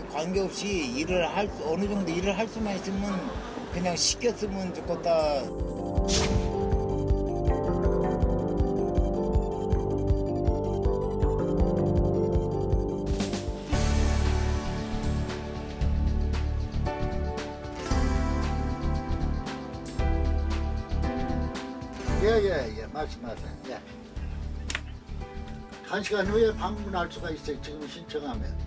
관계없이 어느 정도 일을 할 수만 있으면 그냥 시켰으면 좋겠다. 예, 말씀하세요. 예. 1시간 후에 방문할 수가 있어요. 지금 신청하면.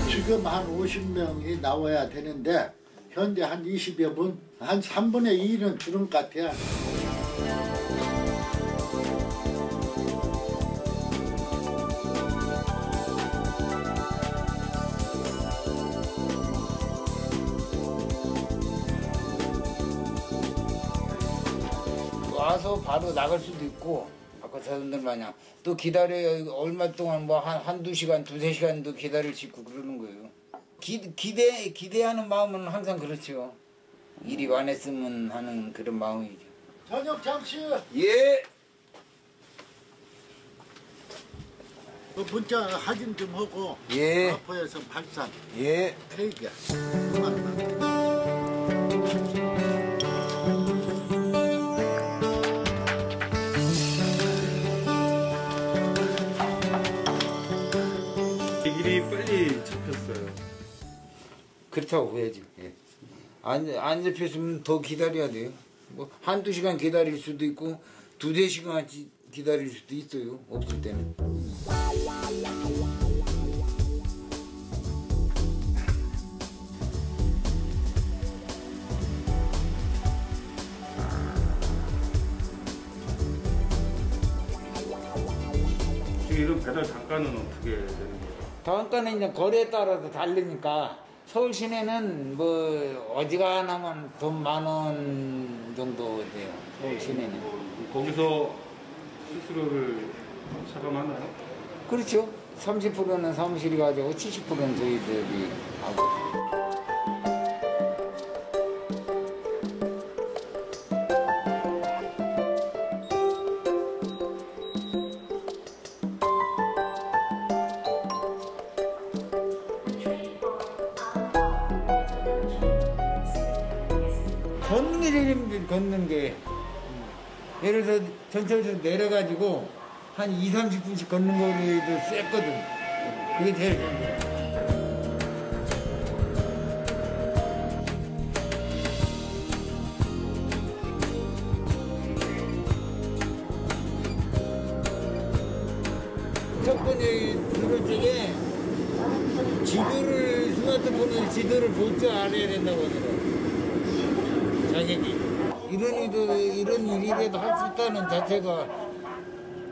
지금 한 50명이 나와야 되는데 현재 한 20여 분, 한 3분의 2는 줄은 것 같아요. 와서 바로 나갈 수도 있고 아까 사람들 마냥 또 기다려요. 얼마 동안 뭐 한두 시간, 두세 시간도 기다릴 수 있고 그러는 거예요. 기대하는 마음은 항상 그렇죠. 일이 많았으면 하는 그런 마음이죠. 저녁 잠시. 예. 문자 확인 좀 하고. 예. 마포에서 발산. 예. 케이크야. 일이 빨리 잡혔어요. 그렇다고 보야지. 예. 안 잡혔으면 더 기다려야 돼요. 뭐 한두 시간 기다릴 수도 있고 두세 시간 기다릴 수도 있어요. 없을 때는. 지금 이런 배달 단가는 어떻게 되는 거예요? 단가는 이제 거리에 따라서 다르니까 서울 시내는 뭐 어지간하면 돈 10,000원 정도 돼요. 서울 시내는. 거기서 수수료를 차감하나요? 그렇죠. 30%는 사무실이 가지고 70%는 저희들이 하고. 걷는 게 제일 힘들어. 걷는 게. 예를 들어 전철에서 내려가지고 한 20-30분씩 걷는 거리도 셌거든. 그게 제일 힘들어. 첫 번째 들을 적에 스마트폰으로 지도를 볼 줄 알아야 된다고 하더라고. 자격이. 이런 일이라도 할 수 있다는 자체가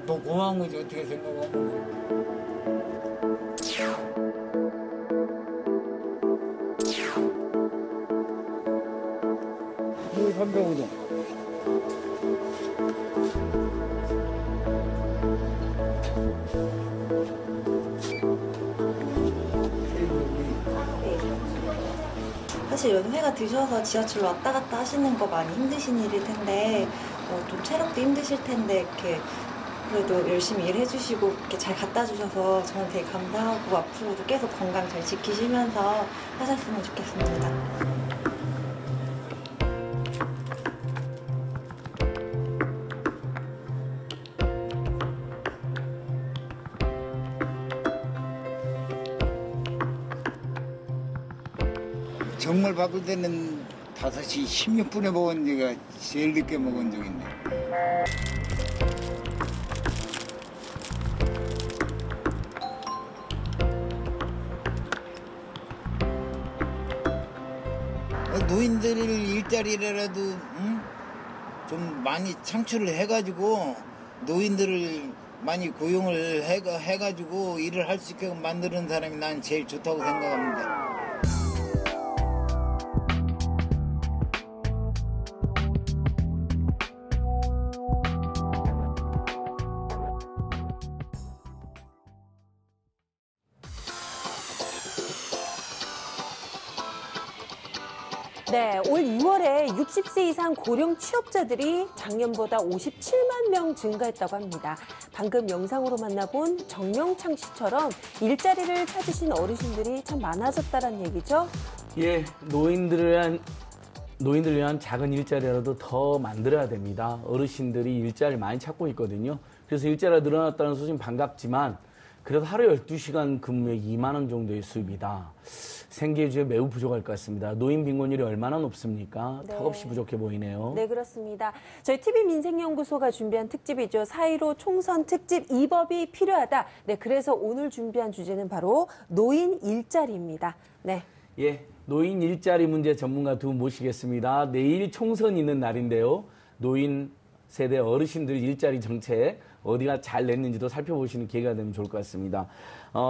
더 고마운 거지, 어떻게 생각하면. 305동. 사실 연세가 드셔서 지하철로 왔다 갔다 하시는 거 많이 힘드신 일일 텐데 좀 체력도 힘드실 텐데 이렇게 그래도 열심히 일해주시고 이렇게 잘 갖다 주셔서 저는 되게 감사하고 앞으로도 계속 건강 잘 지키시면서 하셨으면 좋겠습니다. 정말 바쁠 때는 5시 16분에 먹은 지가 제일 늦게 먹은 적 있네. 노인들 일자리라도 좀 많이 창출을 해가지고 노인들을 많이 고용을 해가지고 일을 할 수 있게 만드는 사람이 난 제일 좋다고 생각합니다. 네, 올 2월에 60세 이상 고령 취업자들이 작년보다 57만 명 증가했다고 합니다. 방금 영상으로 만나본 정명창 씨처럼 일자리를 찾으신 어르신들이 참 많아졌다는 얘기죠? 예, 노인들을 위한 작은 일자리라도 더 만들어야 됩니다. 어르신들이 일자리를 많이 찾고 있거든요. 그래서 일자리가 늘어났다는 소식 반갑지만 그래도 하루 12시간 근무에 2만 원 정도의 수입이다. 생계주에 매우 부족할 것 같습니다. 노인 빈곤율이 얼마나 높습니까? 네. 턱없이 부족해 보이네요. 네, 그렇습니다. 저희 TV민생연구소가 준비한 특집이죠. 4.15 총선 특집 이 법이 필요하다. 네, 그래서 오늘 준비한 주제는 바로 노인 일자리입니다. 네. 예, 노인 일자리 문제 전문가 두 분 모시겠습니다. 내일 총선이 있는 날인데요. 노인 세대 어르신들 일자리 정책 어디가 잘 냈는지도 살펴보시는 기회가 되면 좋을 것 같습니다.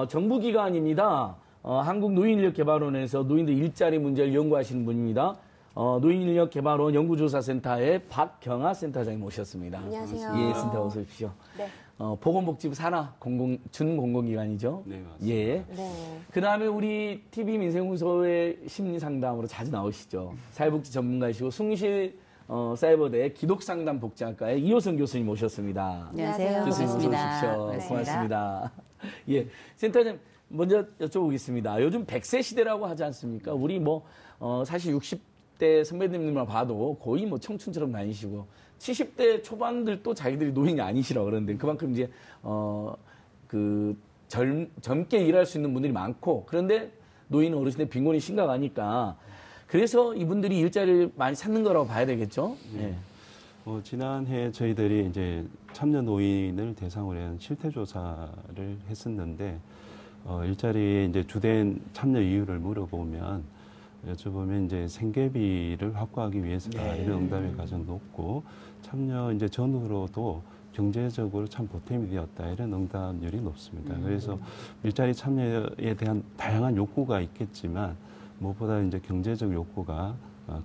정부기관입니다. 한국노인인력개발원에서 노인들 일자리 문제를 연구하시는 분입니다. 노인인력개발원 연구조사센터의 박경아 센터장님 모셨습니다. 안녕하세요. 예, 센터 어서 오십시오. 네. 보건복지부 산하 준공공기관이죠. 네, 맞습니다. 예. 네. 그 다음에 우리 TV민생훈소의 심리상담으로 자주 나오시죠. 사회복지 전문가이시고 숭실 사이버대 기독상담 복지학과의 이호선 교수님 모셨습니다. 안녕하세요. 교수님 어서 반갑습니다. 오십시오. 고맙습니다. 예, 센터장님 먼저 여쭤보겠습니다. 요즘 100세 시대라고 하지 않습니까? 우리 사실 60대 선배님들만 봐도 거의 청춘처럼 다니시고 70대 초반들도 자기들이 노인이 아니시라 그러는데 그만큼 이제 젊게 일할 수 있는 분들이 많고 그런데 노인 어르신의 빈곤이 심각하니까 그래서 이분들이 일자리를 많이 찾는 거라고 봐야 되겠죠? 네. 지난해 저희들이 이제 참여 노인을 대상으로 한 실태 조사를 했었는데 일자리에 이제 주된 참여 이유를 물어보면 여쭤보면 이제 생계비를 확보하기 위해서다 이런 응답이 가장 높고 참여 이제 전후로도 경제적으로 참 보탬이 되었다 이런 응답률이 높습니다. 그래서 일자리 참여에 대한 다양한 욕구가 있겠지만 무엇보다 이제 경제적 욕구가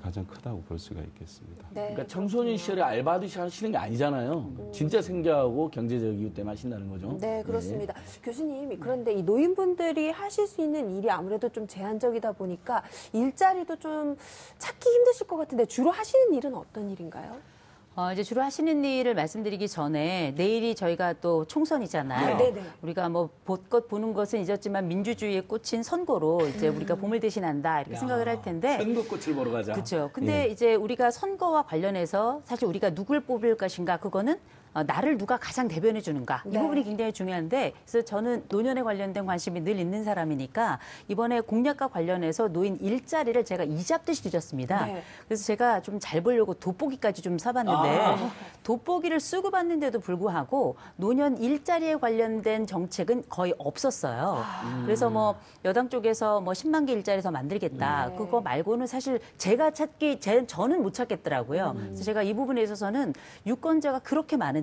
가장 크다고 볼 수가 있겠습니다. 네. 그러니까 청소년 시절에 알바하듯이 하시는 게 아니잖아요. 진짜 생계하고 경제적 이유 때문에 하신다는 거죠. 네, 그렇습니다. 교수님, 그런데 이 노인분들이 하실 수 있는 일이 아무래도 좀 제한적이다 보니까 일자리도 좀 찾기 힘드실 것 같은데 주로 하시는 일은 어떤 일인가요? 이제 주로 하시는 일을 말씀드리기 전에 내일이 저희가 또 총선이잖아요. 네네. 우리가 봇것 보는 것은 잊었지만 민주주의에 꽂힌 선거로 이제 우리가 봄을 대신한다 이렇게 생각을 할 텐데. 선거꽃을 보러 가자. 그렇죠. 근데 이제 우리가 선거와 관련해서 사실 우리가 누굴 뽑을 것인가 그거는 나를 누가 가장 대변해 주는가 이 네. 부분이 굉장히 중요한데 그래서 저는 노년에 관련된 관심이 늘 있는 사람이니까 이번에 공약과 관련해서 노인 일자리를 제가 이잡듯이 뒤졌습니다. 네. 그래서 제가 좀 잘 보려고 돋보기까지 좀 사봤는데 돋보기를 쓰고 봤는데도 불구하고 노년 일자리에 관련된 정책은 거의 없었어요. 그래서 여당 쪽에서 10만 개 일자리 더 만들겠다. 네. 그거 말고는 사실 제가 저는 못 찾겠더라고요. 그래서 제가 이 부분에 있어서는 유권자가 그렇게 많은데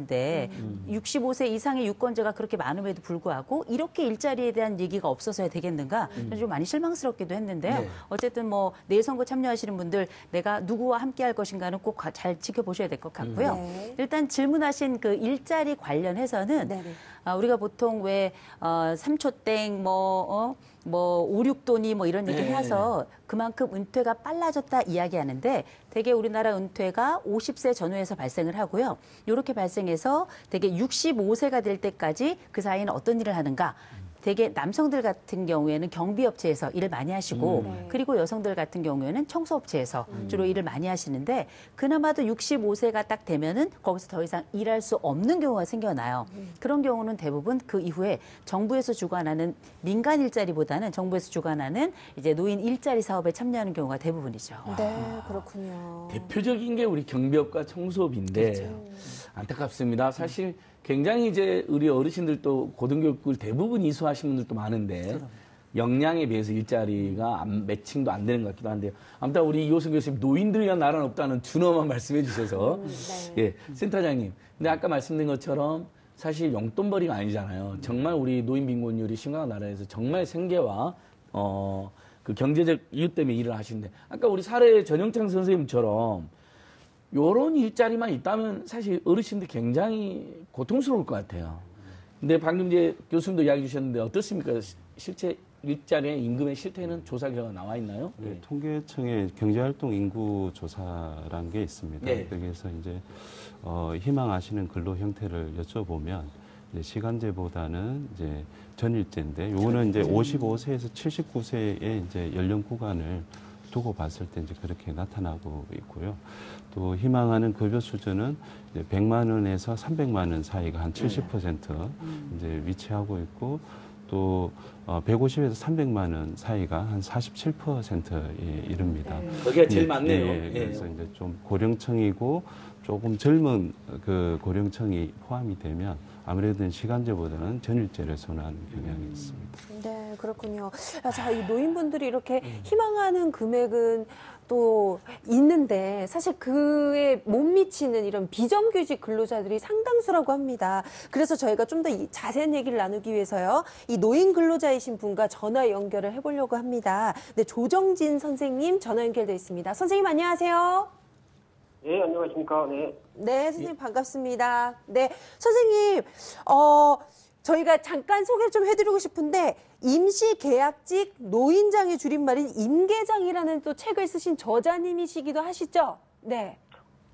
65세 이상의 유권자가 그렇게 많음에도 불구하고 이렇게 일자리에 대한 얘기가 없어서야 되겠는가 좀 많이 실망스럽기도 했는데요. 네. 어쨌든 내일 선거 참여하시는 분들 내가 누구와 함께 할 것인가는 꼭 잘 지켜보셔야 될 것 같고요. 네. 일단 질문하신 그 일자리 관련해서는 네네. 우리가 보통 왜 3초땡 5, 6돈이 이런 얘기 네. 해서 그만큼 은퇴가 빨라졌다 이야기하는데 대개 우리나라 은퇴가 50세 전후에서 발생을 하고요. 이렇게 발생해서 대개 65세가 될 때까지 그 사이에는 어떤 일을 하는가? 대개 남성들 같은 경우에는 경비업체에서 일을 많이 하시고 그리고 여성들 같은 경우에는 청소업체에서 주로 일을 많이 하시는데 그나마도 65세가 딱 되면은 거기서 더 이상 일할 수 없는 경우가 생겨나요. 그런 경우는 대부분 그 이후에 정부에서 주관하는 민간 일자리보다는 정부에서 주관하는 이제 노인 일자리 사업에 참여하는 경우가 대부분이죠. 네, 그렇군요. 대표적인 게 우리 경비업과 청소업인데 안타깝습니다. 사실 굉장히 이제 우리 어르신들도 고등교육을 대부분 이수하신 분들도 많은데 역량에 비해서 일자리가 매칭도 안 되는 것 같기도 한데요. 아무튼 우리 이호선 교수님 노인들 위한 나라는 없다는 준엄한 말씀해 주셔서 네. 예, 센터장님. 근데 아까 말씀드린 것처럼 사실 용돈벌이가 아니잖아요. 정말 우리 노인 빈곤율이 심각한 나라에서 정말 생계와 그 경제적 이유 때문에 일을 하시는데 아까 우리 사례 전영창 선생님처럼 요런 일자리만 있다면 사실 어르신들 굉장히 고통스러울 것 같아요. 근데 방금 이제 교수님도 이야기 주셨는데 어떻습니까? 실제 일자리의 임금의 실태는 조사 결과 나와 있나요? 네, 통계청의 경제활동 인구 조사라는 게 있습니다. 네. 거기에서 이제 희망하시는 근로 형태를 여쭤보면 이제 시간제보다는 이제 전일제인데 요거는 이제 55세에서 79세의 이제 연령 구간을 두고 봤을 때 이제 그렇게 나타나고 있고요. 또 희망하는 급여 수준은 이제 100만 원에서 300만 원 사이가 한 70% 이제 위치하고 있고 또 150에서 300만 원 사이가 한 47%에 이릅니다. 거기가 제일 많네요. 예, 그래서 이제 좀 고령층이고 조금 젊은 그 고령층이 포함이 되면 아무래도 시간제보다는 전일제를 선호하는 경향이 있습니다. 네, 그렇군요. 자, 이 노인분들이 이렇게 희망하는 금액은 또 있는데 사실 그에 못 미치는 이런 비정규직 근로자들이 상당수라고 합니다. 그래서 저희가 좀 더 자세한 얘기를 나누기 위해서요. 이 노인 근로자이신 분과 전화 연결을 해보려고 합니다. 네, 조정진 선생님 전화 연결돼 있습니다. 선생님 안녕하세요. 네, 안녕하십니까. 네. 네, 선생님 반갑습니다. 네, 선생님, 저희가 잠깐 소개 좀 해드리고 싶은데 임시계약직 노인장의 줄임말인 임계장이라는 또 책을 쓰신 저자님이시기도 하시죠? 네.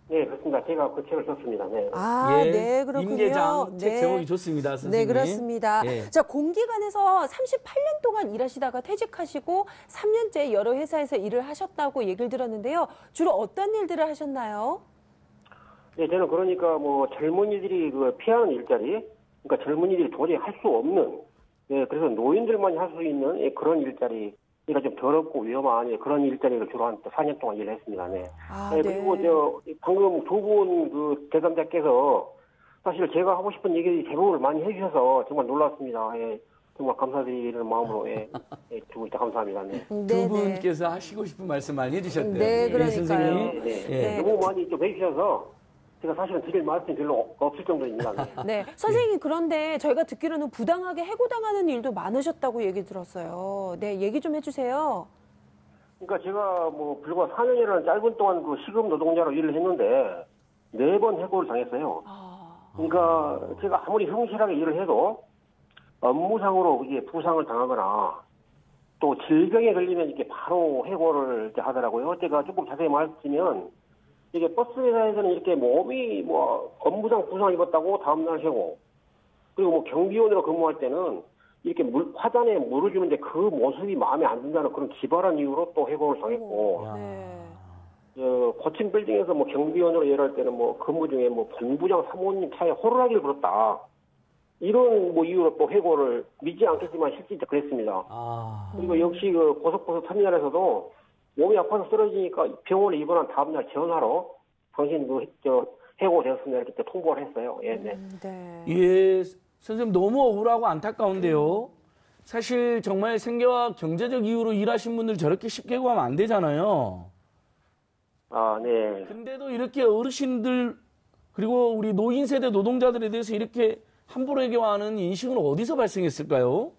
네, 그렇습니다. 제가 그 책을 썼습니다. 네. 아, 예, 네, 그렇군요. 임계장 책 네. 제목이 좋습니다, 선생님. 네, 그렇습니다. 예. 자, 공기관에서 38년 동안 일하시다가 퇴직하시고 3년째 여러 회사에서 일을 하셨다고 얘기를 들었는데요. 주로 어떤 일들을 하셨나요? 네, 저는 그러니까 뭐 젊은이들이 그 피하는 일자리, 그러니까 젊은이들이 도저히 할 수 없는, 예, 그래서 노인들만이 할 수 있는 그런 일자리, 그러니까 좀 더럽고 위험한 그런 일자리를 주로 한 4년 동안 일을 했습니다. 네. 아, 네, 네. 그리고 방금 두 분 그 대담자께서 사실 제가 하고 싶은 얘기 대부분을 많이 해주셔서 정말 놀랐습니다. 예, 정말 감사드리는 마음으로 두 분 다 감사합니다. 네. 두 분께서 하시고 싶은 말씀 많이 해주셨대요. 네, 그러니까요. 선생님. 네, 예. 너무 많이 좀 해주셔서 제가 사실은 드릴 말씀이 별로 없을 정도입니다. 네. 네, 선생님 그런데 저희가 듣기로는 부당하게 해고당하는 일도 많으셨다고 얘기 들었어요. 네, 얘기 좀 해주세요. 그러니까 제가 뭐 불과 4년이라는 짧은 동안 그 시급 노동자로 일을 했는데 4번 해고를 당했어요. 그러니까 제가 아무리 성실하게 일을 해도 업무상으로 이게 부상을 당하거나 또 질병에 걸리면 이렇게 바로 해고를 이렇게 하더라고요. 제가 조금 자세히 말씀드리면 이게 버스 회사에서는 이렇게 몸이 뭐 업무상 부상 입었다고 다음날 해고, 그리고 뭐 경비원으로 근무할 때는 이렇게 화단에 물을 주는데 그 모습이 마음에 안 든다는 그런 기발한 이유로 또 해고를 당했고, 고층 빌딩에서 뭐 경비원으로 일할 때는 뭐 근무 중에 뭐 본부장 사모님 차에 호루라기를 불었다, 이런 뭐 이유로 또 해고를 믿지 않겠지만 실제 그랬습니다. 그리고 역시 그 고속버스 터미널에서도 몸이 아파서 쓰러지니까 병원에 입원한 다음날 전화로 당신 해고되었습니다 이렇게 통보를 했어요. 예, 네. 예, 선생님 너무 억울하고 안타까운데요. 사실 정말 생계와 경제적 이유로 일하신 분들 저렇게 쉽게 해고하면 안 되잖아요. 아, 네. 근데도 이렇게 어르신들 그리고 우리 노인 세대 노동자들에 대해서 이렇게 함부로 해고하는 인식은 어디서 발생했을까요?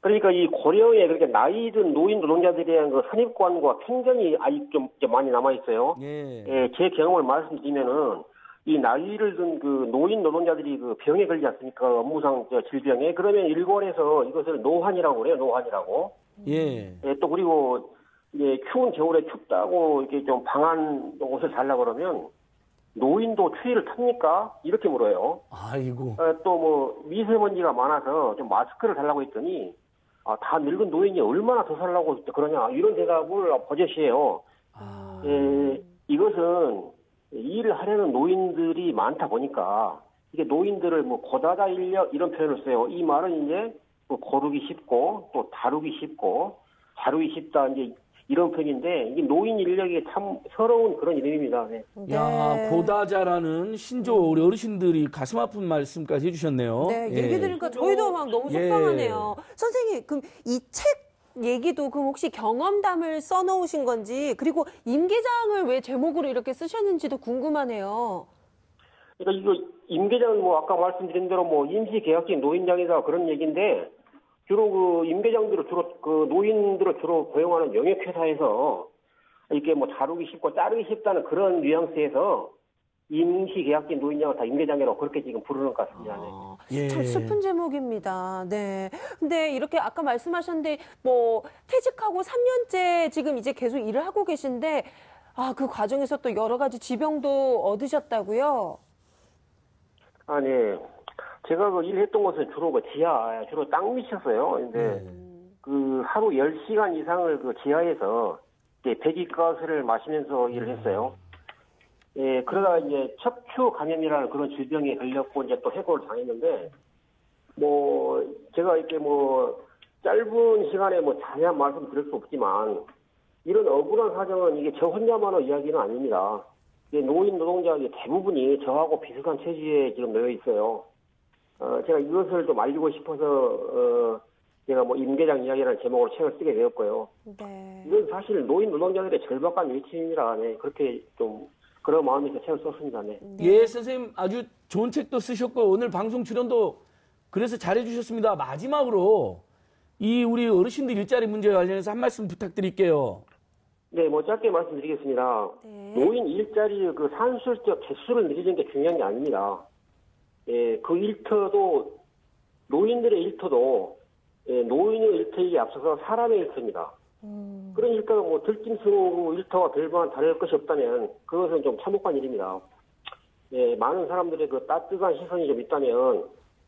그러니까 이 고령에 그렇게 나이 든 노인 노동자들에 대한 그 선입관과 편견이 아직 좀 많이 남아 있어요. 예, 제 경험을 말씀드리면은 이 나이를 든 그 노인 노동자들이 그 병에 걸리지 않습니까? 업무상 질병에. 그러면 일본에서 이것을 노환이라고 그래요. 노환이라고. 예. 예, 또 그리고 이제 추운 겨울에 춥다고 이렇게 좀 방한 옷을 달라고 그러면 노인도 추위를 탑니까? 이렇게 물어요. 아이고. 또 뭐 미세먼지가 많아서 좀 마스크를 달라고 했더니 다 늙은 노인이 얼마나 더 살라고 그러냐, 이런 대답을 버젓이해요. 이것은 일을 하려는 노인들이 많다 보니까 이게 노인들을 뭐 고다다 인력 이런 표현을 써요. 이 말은 이제 뭐 고르기 쉽고 또 다루기 쉽고 자루기 쉽다 이제 이런 표현인데 이게 노인 인력이 참 서러운 그런 이름입니다. 네. 야, 고다자라는 신조 우리 어르신들이 가슴 아픈 말씀까지 해주셨네요. 네, 얘기 들으니까 저희도 막 너무 속상하네요. 선생님, 그럼 이 책 얘기도 그럼 혹시 경험담을 써놓으신 건지, 그리고 임계장을 왜 제목으로 이렇게 쓰셨는지도 궁금하네요. 그러니까 이거 임계장은 뭐 아까 말씀드린 대로 뭐 임시계약직 노인장이다 그런 얘기인데 주로 그 임계장들을 주로 그 노인들을 주로 고용하는 영역회사에서 이렇게 뭐 다루기 쉽고 자르기 쉽다는 그런 뉘앙스에서 임시계약직 노인장을 다 임계장애라고 그렇게 지금 부르는 것 같습니다. 네. 참 슬픈 제목입니다. 네. 근데 이렇게 아까 말씀하셨는데 뭐 퇴직하고 3년째 지금 이제 계속 일을 하고 계신데 그 과정에서 또 여러 가지 지병도 얻으셨다고요? 네. 제가 그 일했던 곳은 주로 지하, 주로 땅 밑이었어요. 근데 그 하루 10시간 이상을 그 지하에서 배기가스를 마시면서 일을 했어요. 예, 그러다가 이제 척추 감염이라는 그런 질병에 걸렸고 이제 또 해고를 당했는데, 제가 이렇게 짧은 시간에 자세한 말씀 드릴 수 없지만, 이런 억울한 사정은 이게 저 혼자만의 이야기는 아닙니다. 노인 노동자 대부분이 저하고 비슷한 처지에 지금 놓여 있어요. 제가 이것을 좀 알리고 싶어서, 제가 임계장 이야기라는 제목으로 책을 쓰게 되었고요. 네. 이건 사실 노인 노동자들의 절박한 외침이라, 그렇게 좀, 그런 마음에서 책을 썼습니다. 네. 예, 선생님 아주 좋은 책도 쓰셨고 오늘 방송 출연도 그래서 잘해주셨습니다. 마지막으로 우리 어르신들 일자리 문제와 관련해서 한 말씀 부탁드릴게요. 네, 짧게 말씀드리겠습니다. 네. 노인 일자리 그 산술적 개수를 늘리는 게 중요한 게 아닙니다. 예, 그 일터도 노인들의 일터도 노인의 일터에 앞서서 사람의 일터입니다. 그런 일터가 들짐승 일터와 별반 다를 것이 없다면 그것은 좀 참혹한 일입니다. 예, 많은 사람들의 그 따뜻한 시선이 좀 있다면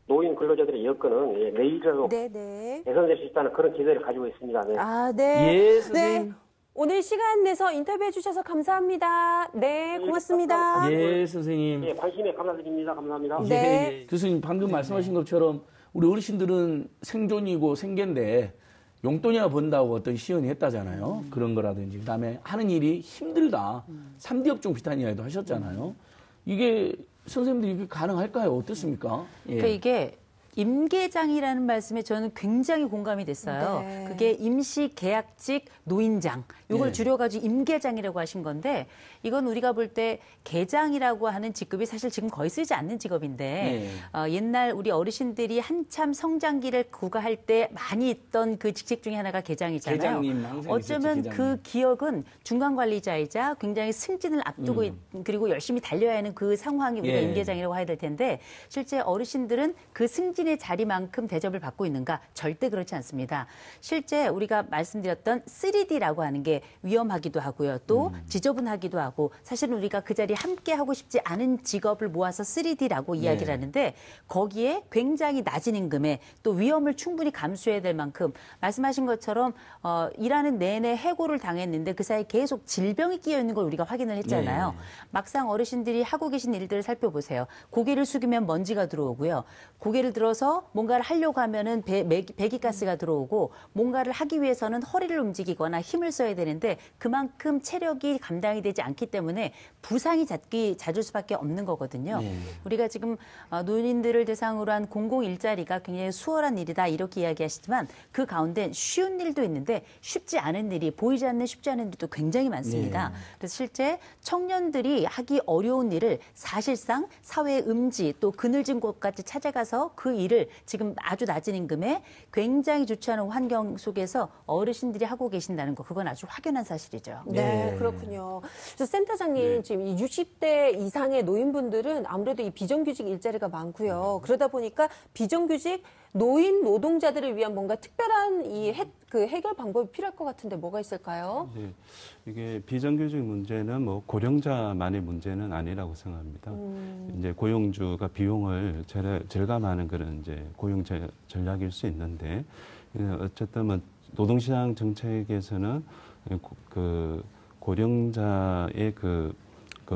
노인 근로자들의 여건은 내일이라도 개선될 수 있다는 그런 기대를 가지고 있습니다. 네. 네. 예, 선생님. 네. 오늘 시간 내서 인터뷰해 주셔서 감사합니다. 네, 고맙습니다. 예, 선생님. 예, 관심에 감사드립니다. 감사합니다. 네. 예. 교수님 방금 말씀하신 것처럼 우리 어르신들은 생존이고 생계인데 용돈이나 번다고 어떤 시연이 했다잖아요. 그런 거라든지. 그다음에 하는 일이 힘들다. 3D 업종 비슷한 이야기도 하셨잖아요. 이게 선생님들이 이게 가능할까요? 어떻습니까? 예. 그러니까 이게 임계장이라는 말씀에 저는 굉장히 공감이 됐어요. 네. 그게 임시계약직 노인장. 이걸 네. 줄여가지고 임계장이라고 하신 건데 이건 우리가 볼 때 계장이라고 하는 직급이 사실 지금 거의 쓰지 않는 직업인데 옛날 우리 어르신들이 한참 성장기를 구가할 때 많이 있던 그 직책 중에 하나가 계장이잖아요. 계장님, 항상 어쩌면 있었지, 그 기억은 중간관리자이자 굉장히 승진을 앞두고 그리고 열심히 달려야 하는 그 상황이 우리가 임계장이라고 해야 될 텐데 실제 어르신들은 그 승진의 자리만큼 대접을 받고 있는가? 절대 그렇지 않습니다. 실제 우리가 말씀드렸던 3D라고 하는 게 위험하기도 하고요. 또 지저분하기도 하고 사실은 우리가 그 자리에 함께 하고 싶지 않은 직업을 모아서 3D라고 이야기를 하는데 거기에 굉장히 낮은 임금에 또 위험을 충분히 감수해야 될 만큼 말씀하신 것처럼 일하는 내내 해고를 당했는데 그 사이에 계속 질병이 끼어 있는 걸 우리가 확인을 했잖아요. 막상 어르신들이 하고 계신 일들을 살펴보세요. 고개를 숙이면 먼지가 들어오고요. 고개를 들어서 뭔가를 하려고 하면은 배기가스가 들어오고 뭔가를 하기 위해서는 허리를 움직이거나 힘을 써야 되는데 그만큼 체력이 감당이 되지 않기 때문에 부상이 잦을 수밖에 없는 거거든요. 우리가 지금 노인들을 대상으로 한 공공 일자리가 굉장히 수월한 일이다 이렇게 이야기하시지만 그 가운데 쉬운 일도 있는데 쉽지 않은 일이 보이지 않는 쉽지 않은 일도 굉장히 많습니다. 그래서 실제 청년들이 하기 어려운 일을 사실상 사회 음지 또 그늘진 곳까지 찾아가서 그 일을 지금 아주 낮은 임금에 굉장히 좋지 않은 환경 속에서 어르신들이 하고 계신다는 거 그건 아주 확연한 사실이죠. 네, 그렇군요. 센터장님 지금 이 60대 이상의 노인분들은 아무래도 이 비정규직 일자리가 많고요. 그러다 보니까 비정규직 노인 노동자들을 위한 뭔가 특별한 그 해결 방법이 필요할 것 같은데 뭐가 있을까요? 네, 이게 비정규직 문제는 고령자만의 문제는 아니라고 생각합니다. 이제 고용주가 비용을 절감하는 그런 이제 고용 전략일 수 있는데 어쨌든 노동시장 정책에서는 그 고령자의 그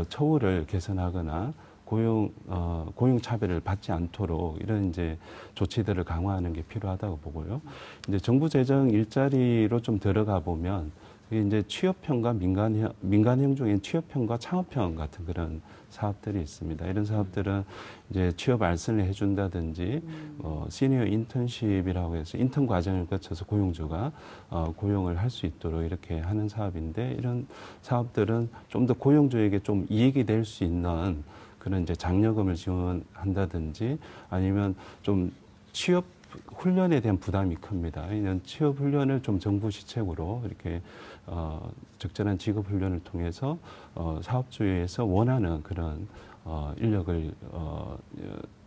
처우를 개선하거나 고용 차별을 받지 않도록 이런 이제 조치들을 강화하는 게 필요하다고 보고요. 이제 정부 재정 일자리로 좀 들어가 보면 이제 취업형과 민간형 중에 취업형과 창업형 같은 그런 사업들이 있습니다. 이런 사업들은 이제 취업 알선을 해준다든지 시니어 인턴십이라고 해서 인턴 과정을 거쳐서 고용주가 고용을 할 수 있도록 이렇게 하는 사업인데 이런 사업들은 좀 더 고용주에게 좀 이익이 될 수 있는 그런 이제 장려금을 지원한다든지 아니면 좀 취업 훈련에 대한 부담이 큽니다. 이런 취업 훈련을 좀 정부 시책으로 이렇게 적절한 직업 훈련을 통해서 사업주에서 원하는 그런 인력을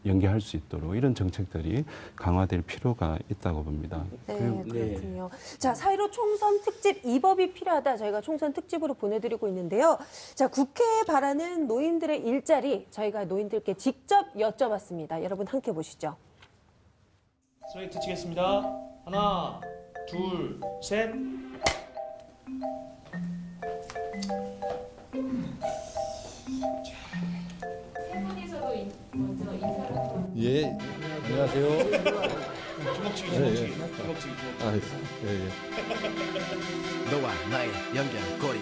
연계할 수 있도록 이런 정책들이 강화될 필요가 있다고 봅니다. 네, 그리고 그렇군요. 자, 4.15 총선 특집 이 법이 필요하다. 저희가 총선 특집으로 보내드리고 있는데요. 자, 국회에 바라는 노인들의 일자리 저희가 노인들께 직접 여쭤봤습니다. 여러분 함께 보시죠. 스트레이트 치겠습니다. 하나, 둘, 셋. 예, 안녕하세요. 주먹치기, 주먹치기. 아, 예. 너와 나의 연결고리.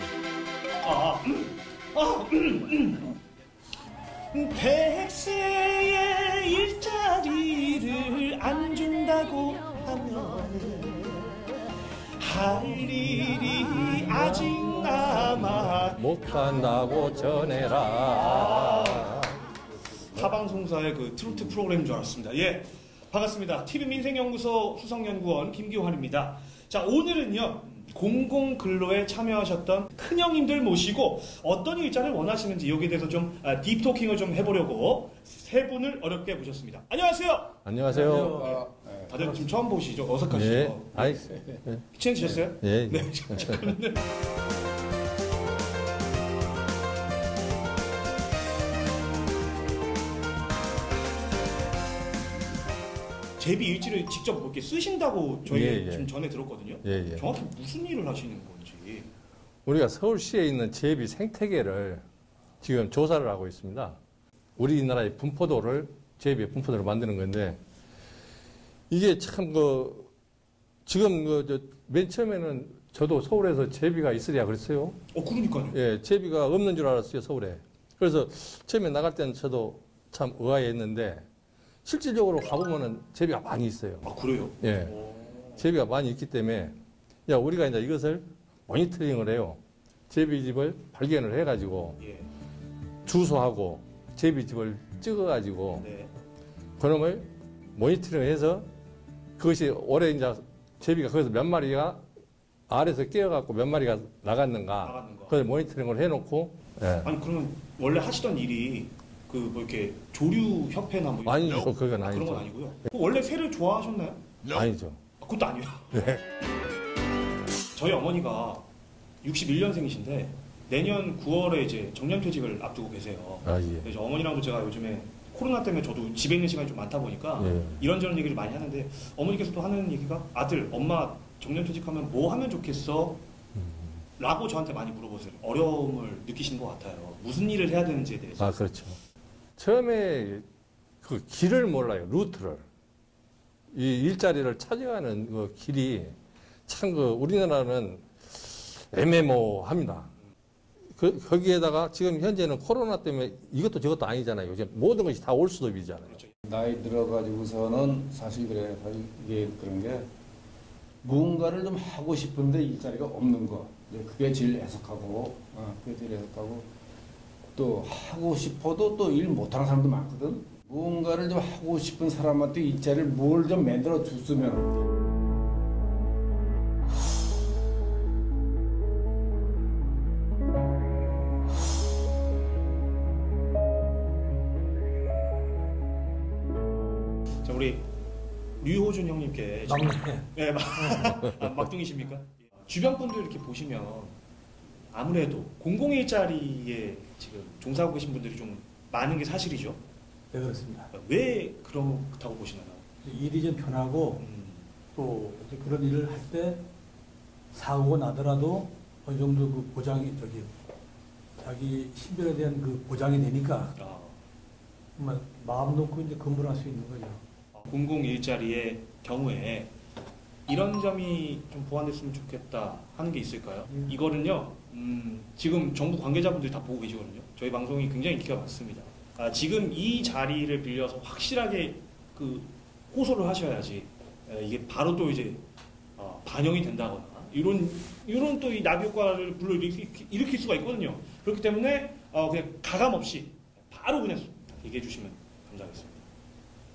백세의 일자리를 안 준다고 하면 할 일이 아직 남아. 못 간다고 전해라. 타방송사의 그 트로트 프로그램인 줄 알았습니다. 예, 반갑습니다. TV민생연구소 수석연구원 김기환입니다. 자, 오늘은요, 공공근로에 참여하셨던 큰형님들 모시고 어떤 일자리를 원하시는지 여기에 대해서 좀 딥토킹을 좀 해보려고 세 분을 어렵게 모셨습니다. 안녕하세요. 안녕하세요. 다들 지금 처음 보시죠? 어색하시죠? 예. 아이, 괜찮으셨어요? 예. 네. 그러면 제비 일지를 직접 이렇게 쓰신다고 저희 예. 좀 전에 들었거든요. 예. 정확히 무슨 일을 하시는 건지. 우리가 서울시에 있는 제비 생태계를 지금 조사를 하고 있습니다. 우리나라의 분포도를 제비의 분포도를 만드는 건데 이게 참 지금 맨 처음에는 저도 서울에서 제비가 있으랴 그랬어요. 그러니까요. 예, 제비가 없는 줄 알았어요, 서울에. 그래서 처음에 나갈 때는 저도 참 의아했는데 실질적으로 가보면은 제비가 많이 있어요. 아, 그래요? 예. 제비가 많이 있기 때문에 우리가 이제 이것을 모니터링을 해요. 제비집을 발견을 해가지고 예. 주소하고 제비집을 찍어가지고 네. 그놈을 모니터링해서 그것이 올해 이제 제비가 거기서 몇 마리가 알에서 깨어갖고 몇 마리가 나갔는가 그걸 모니터링을 해놓고. 예. 아니 그러면 원래 하시던 일이 뭐 이렇게 조류 협회나 뭐 아니죠, 그건 아니죠. 그런 건 아니고요. 원래 새를 좋아하셨나요? 아니죠. 그것도 아니에요. 네. 저희 어머니가 61년생이신데 내년 9월에 이제 정년퇴직을 앞두고 계세요. 아, 예. 그래서 어머니랑도 제가 요즘에 코로나 때문에 저도 집에 있는 시간이 좀 많다 보니까 예. 이런저런 얘기를 많이 하는데 어머니께서도 하는 얘기가 아들, 엄마 정년퇴직하면 뭐 하면 좋겠어? 라고 저한테 많이 물어보세요. 어려움을 느끼시는 것 같아요. 무슨 일을 해야 되는지에 대해서. 아, 그렇죠. 처음에 그 길을 몰라요, 루트를. 이 일자리를 찾아가는 그 길이 참 우리나라는 애매모호합니다. 거기에다가 지금 현재는 코로나 때문에 이것도 저것도 아니잖아요. 이제 모든 것이 다 올 수도 있잖아요. 나이 들어가지고서는 사실 그래요. 이게 그런 게 무언가를 좀 하고 싶은데 일자리가 없는 거. 그게 제일 애석하고, 그게 제일 애석하고, 또 하고 싶어도 또 일 못하는 사람도 많거든. 무언가를 좀 하고 싶은 사람한테 일자리를 뭘 좀 만들어 줬으면. 자, 우리 류호준 형님께 막내. 네, 막둥이십니까? 주변 분들 이렇게 보시면 아무래도 공공일자리에 지금 종사하고 계신 분들이 좀 많은 게 사실이죠. 네, 그렇습니다. 왜 그렇다고 보시나요? 일이 좀 편하고 또 그런 일을 할 때 사고가 나더라도 어느 정도 그 보장이 자기 신변에 대한 그 보장이 되니까 정말 마음 놓고 이제 근무를 할 수 있는 거죠. 공공일자리의 경우에 이런 점이 좀 보완됐으면 좋겠다 하는 게 있을까요? 이거는요, 지금 정부 관계자분들이 다 보고 계시거든요. 저희 방송이 굉장히 인기가 많습니다. 지금 이 자리를 빌려서 확실하게 그 호소를 하셔야지 이게 바로 또 이제 반영이 된다거나 이런 또 이 나비 효과를 불러일으킬 수가 있거든요. 그렇기 때문에 그냥 가감 없이 바로 그냥 얘기해 주시면 감사하겠습니다.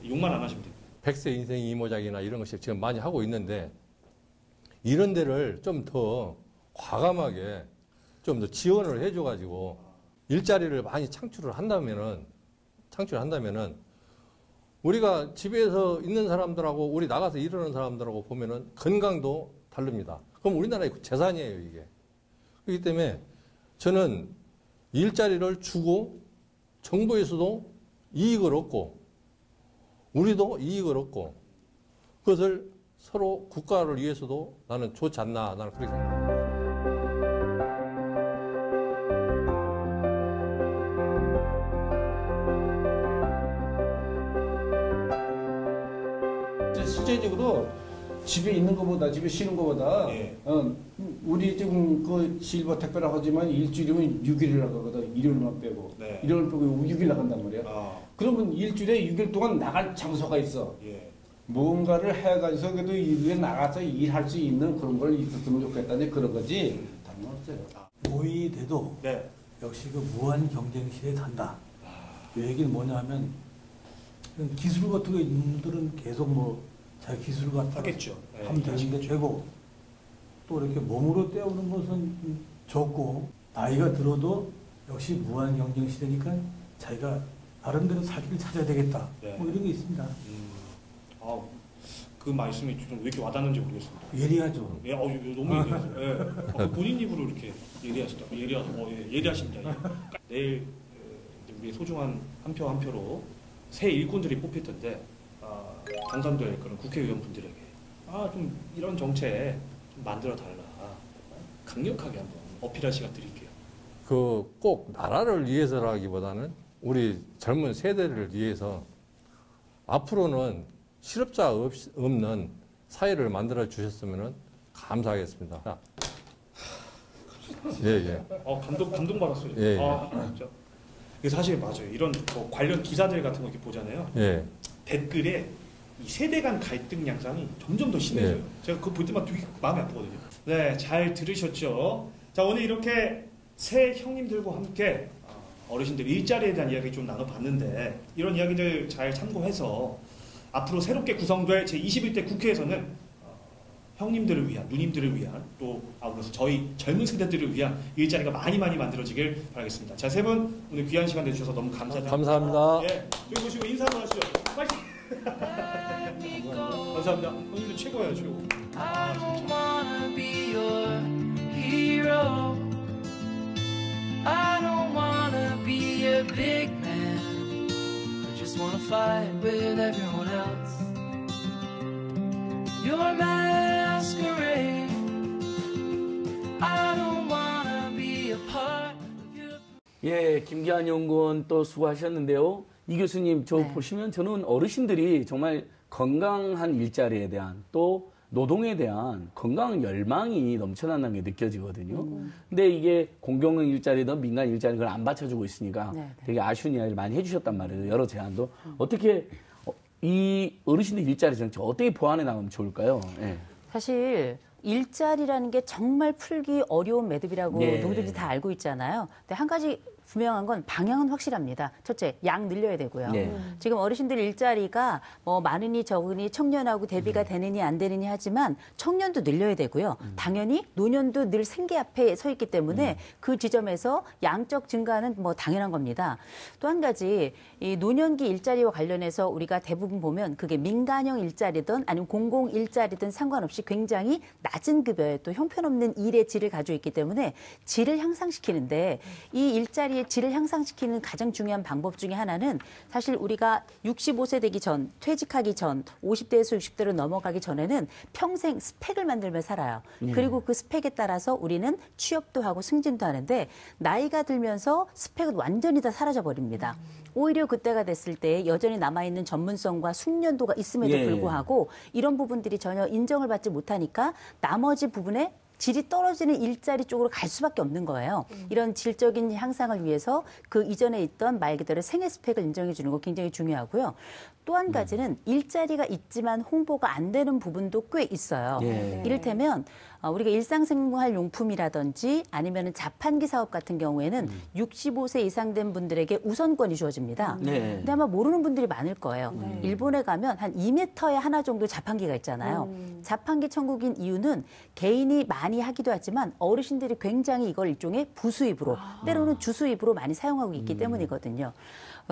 욕만 안 하시면 됩니다. 100세 인생 이모작이나 이런 것이 지금 많이 하고 있는데 이런 데를 좀 더 과감하게 좀 더 지원을 해줘가지고 일자리를 많이 창출을 한다면은 우리가 집에서 있는 사람들하고 우리 나가서 일하는 사람들하고 보면은 건강도 다릅니다. 그럼 우리나라의 재산이에요, 이게. 그렇기 때문에 저는 일자리를 주고 정부에서도 이익을 얻고 우리도 이익을 얻고 그것을 서로 국가를 위해서도 나는 좋지 않나, 나는 그렇게 생각합니다. 실제적으로 집에 있는 것보다, 집에 쉬는 것보다, 우리 지금 그 실버 택배라고 하지만 일주일이면 6일을 나가거든. 일요일만 빼고. 일요일 빼고 6일 나간단 말이야. 그러면 일주일에 6일 동안 나갈 장소가 있어. 뭔가를 해가지고 그래도 일에 나가서 일할 수 있는 그런 걸 있었으면 좋겠다는 그런 거지. 다른 건 없어요. 노인이 돼도 역시 그 무한 경쟁 시대에 산다. 이 얘기는 뭐냐 하면 기술 같은 거 있는 분들은 계속 뭐 자기 기술 같은 거 하겠죠. 하면 되는데 되고 또 이렇게 몸으로 때우는 것은 적고 나이가 들어도 역시 무한 경쟁 시대니까 자기가 나름대로 살 길을 찾아야 되겠다. 뭐 이런 게 있습니다. 그 말씀이 좀 왜 이렇게 와닿는지 모르겠습니다. 예리하죠. 예, 너무 예리하죠. 본인 입으로 이렇게 예리하시다. 예리하십니다. 내일 우리 소중한 한 표 한 표로 새 일꾼들이 뽑힐 텐데 당선될 그런 국회의원분들에게 좀 이런 정책 좀 만들어 달라. 강력하게 한번 어필할 시간 드릴게요. 그 꼭 나라를 위해서라기보다는 우리 젊은 세대를 위해서 앞으로는 실업자 없는 사회를 만들어 주셨으면 감사하겠습니다. 예. 감동 받았어요. 예. 진짜. 사실 맞아요. 이런 뭐 관련 기사들 같은 거 이렇게 보잖아요. 예. 댓글에 이 세대 간 갈등 양상이 점점 더 심해져요. 제가 그거 볼 때마다 되게 마음이 아프거든요. 네, 잘 들으셨죠? 자, 오늘 이렇게 새 형님들과 함께 어르신들 일자리에 대한 이야기 좀 나눠봤는데 이런 이야기들 잘 참고해서 앞으로 새롭게 구성될 제21대 국회에서는 형님들을 위한, 누님들을 위한 또 아울러서 저희 젊은 세대들을 위한 일자리가 많이 만들어지길 바라겠습니다. 자, 세 분 오늘 귀한 시간 내주셔서 너무 감사드립니다. 감사합니다. 예, 저기 보시고 인사 한번 하시죠. 파이팅! 감사합니다. 형님들 최고예요, 최고. I don't wanna be your hero. I don't wanna be a big man. I just wanna fight with everyone else. Your masquerade. I don't wanna be a part of your. 예, 김기한 연구원 또 수고하셨는데요. 이 교수님 보시면 저는 어르신들이 정말 건강한 일자리에 대한 또 노동에 대한 건강한 열망이 넘쳐난다는 게 느껴지거든요. 근데 이게 공공 일자리든 민간 일자리든 그걸 안 받쳐주고 있으니까 되게 아쉬운 이야기를 많이 해주셨단 말이에요. 여러 제안도. 어떻게 이 어르신들 일자리 정책 어떻게 보완해 나가면 좋을까요? 네. 사실 일자리라는 게 정말 풀기 어려운 매듭이라고 누구든지 다 알고 있잖아요. 근데 한 가지 분명한 건 방향은 확실합니다. 첫째, 양 늘려야 되고요. 지금 어르신들 일자리가 뭐 많으니 적으니 청년하고 대비가 되느니 안 되느니 하지만 청년도 늘려야 되고요. 당연히 노년도 늘 생계 앞에 서 있기 때문에 그 지점에서 양적 증가는 뭐 당연한 겁니다. 또 한 가지 이 노년기 일자리와 관련해서 우리가 대부분 보면 그게 민간형 일자리든 아니면 공공 일자리든 상관없이 굉장히 낮은 급여에 또 형편없는 일의 질을 가지고 있기 때문에 질을 향상시키는데 이 일자리의 질을 향상시키는 가장 중요한 방법 중에 하나는 사실 우리가 65세 되기 전, 퇴직하기 전, 50대에서 60대로 넘어가기 전에는 평생 스펙을 만들며 살아요. 그리고 그 스펙에 따라서 우리는 취업도 하고 승진도 하는데 나이가 들면서 스펙은 완전히 다 사라져 버립니다. 오히려 그때가 됐을 때 여전히 남아있는 전문성과 숙련도가 있음에도 불구하고 이런 부분들이 전혀 인정을 받지 못하니까 나머지 부분에 질이 떨어지는 일자리 쪽으로 갈 수밖에 없는 거예요. 이런 질적인 향상을 위해서 그 이전에 있던 말 그대로 생애 스펙을 인정해 주는 거 굉장히 중요하고요. 또 한 가지는 일자리가 있지만 홍보가 안 되는 부분도 꽤 있어요. 예. 이를테면 우리가 일상생활용품이라든지 아니면 자판기 사업 같은 경우에는 65세 이상 된 분들에게 우선권이 주어집니다. 네. 근데 아마 모르는 분들이 많을 거예요. 일본에 가면 한 2m에 하나 정도 자판기가 있잖아요. 자판기 천국인 이유는 개인이 많이 하기도 하지만 어르신들이 굉장히 이걸 일종의 부수입으로 때로는 주수입으로 많이 사용하고 있기 때문이거든요.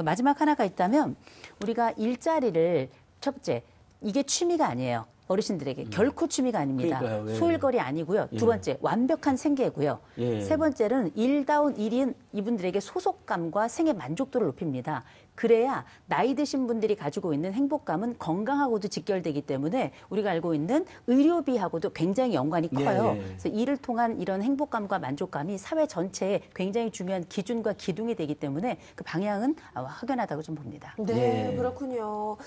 마지막 하나가 있다면 우리가 일자리를 첫째, 이게 취미가 아니에요. 어르신들에게 결코 취미가 아닙니다. 그러니까요. 예. 소일거리 아니고요. 두 번째, 완벽한 생계고요. 예. 세 번째는 일다운 일인 이분들에게 소속감과 생애 만족도를 높입니다. 그래야 나이 드신 분들이 가지고 있는 행복감은 건강하고도 직결되기 때문에 우리가 알고 있는 의료비하고도 굉장히 연관이 커요. 예. 그래서 이를 통한 이런 행복감과 만족감이 사회 전체에 굉장히 중요한 기준과 기둥이 되기 때문에 그 방향은 확연하다고 좀 봅니다. 네, 그렇군요.